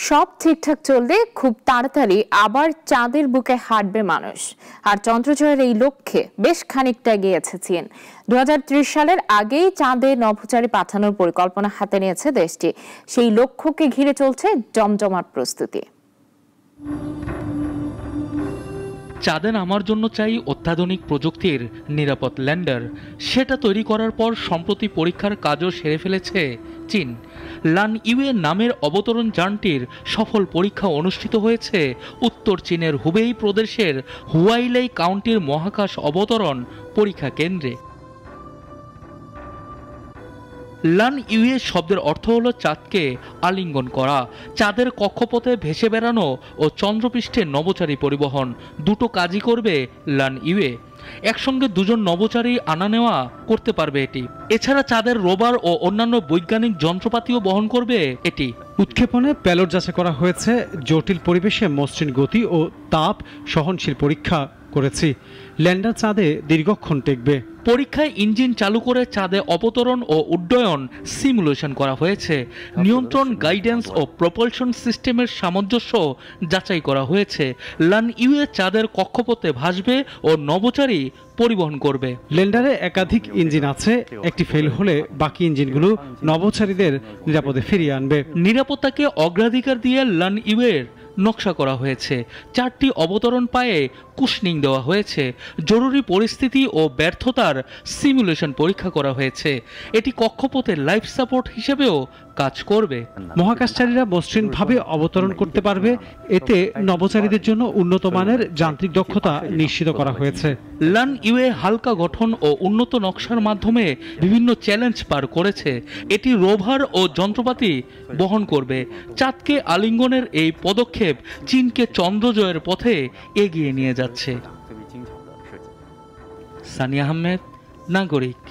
সব ঠিকঠাক চললে খুব তাড়াতাড়ি আবার চাঁদের বুকে হাঁটবে মানুষ। আর চন্দ্রজয়ের এই লক্ষ্যে বেশ খানিকটা এগিয়েছে চীন। 2030 সালের আগেই চাঁদে নভোচারী পাঠানোর পরিকল্পনা হাতে নিয়েছে দেশটি। সেই লক্ষ্যকে ঘিরে চলছে জমজমাট প্রস্তুতি। চাঁদে নামার জন্য চাই অত্যাধুনিক প্রযুক্তির নিরাপদ ল্যান্ডার। সেটা তৈরি করার পর সম্প্রতি পরীক্ষার কাজও সেরে ফেলেছে চীন। লানইউয়ে নামের অবতরণ যানটির সফল পরীক্ষা অনুষ্ঠিত হয়েছে উত্তর চীনের হুবেই প্রদেশের হুয়াইলাই কাউন্টির মহাকাশ অবতরণ পরীক্ষা কেন্দ্রে। লানইউয়ে শব্দের অর্থ হলো চাঁদকে আলিঙ্গন করা, চাঁদের কক্ষপথে ভেসে বেড়ানো ও চন্দ্রপৃষ্ঠে নভোচারী পরিবহন। দুটো কাজই করবে লানইউয়ে। একসঙ্গে দুজন নভোচারী আনা নেওয়া করতে পারবে এটি। এছাড়া চাঁদের রোভার ও অন্যান্য বৈজ্ঞানিক যন্ত্রপাতিও বহন করবে এটি। উৎক্ষেপণে প্যালোড যাচাই করা হয়েছে, জটিল পরিবেশে মসৃণ গতি ও তাপ সহনশীল পরীক্ষা করেছি। ল্যান্ডার চাঁদে দীর্ঘক্ষণ টেকবে। পরীক্ষায় ইঞ্জিন চালু করে চাঁদে অবতরণ ও উড্ডয়ন সিমুলেশন করা হয়েছে। নিয়ন্ত্রণ, গাইডেন্স ও প্রপালশন সিস্টেমের সামঞ্জস্য যাচাই করা হয়েছে। লানইউয়ে চাঁদের কক্ষপথে ভাসবে ও নভোচারী পরিবহন করবে। ল্যান্ডারে একাধিক ইঞ্জিন আছে, একটি ফেল হলে বাকি ইঞ্জিনগুলো নভোচারীদের নিরাপদে ফিরিয়ে আনবে। নিরাপত্তাকে অগ্রাধিকার দিয়ে লানইউয়ের নকশা করা হয়েছে। 4টি অবতরণ পায়ে কুশনিং দেওয়া হয়েছে। জরুরি পরিস্থিতি ও ব্যর্থতার সিমুলেশন পরীক্ষা করা হয়েছে। এটি কক্ষপথের লাইফ সাপোর্ট হিসেবেও কাজ করবে। মহাকাশচারীরা মসৃণভাবে অবতরণ করতে পারবে। এতে নভোচারীদের জন্য উন্নত মানের যান্ত্রিক দক্ষতা নিশ্চিত করা হয়েছে। লানইউয়ে হালকা গঠন ও উন্নত নকশার মাধ্যমে বিভিন্ন চ্যালেঞ্জ পার করেছে। এটি রোভার ও যন্ত্রপাতি বহন করবে। চাঁদকে আলিঙ্গনের এই পদক্ষেপ চীনকে চন্দ্রজয়ের পথে এগিয়ে নিয়ে যাচ্ছে। সানিয়া আহমেদ, নাগরিক।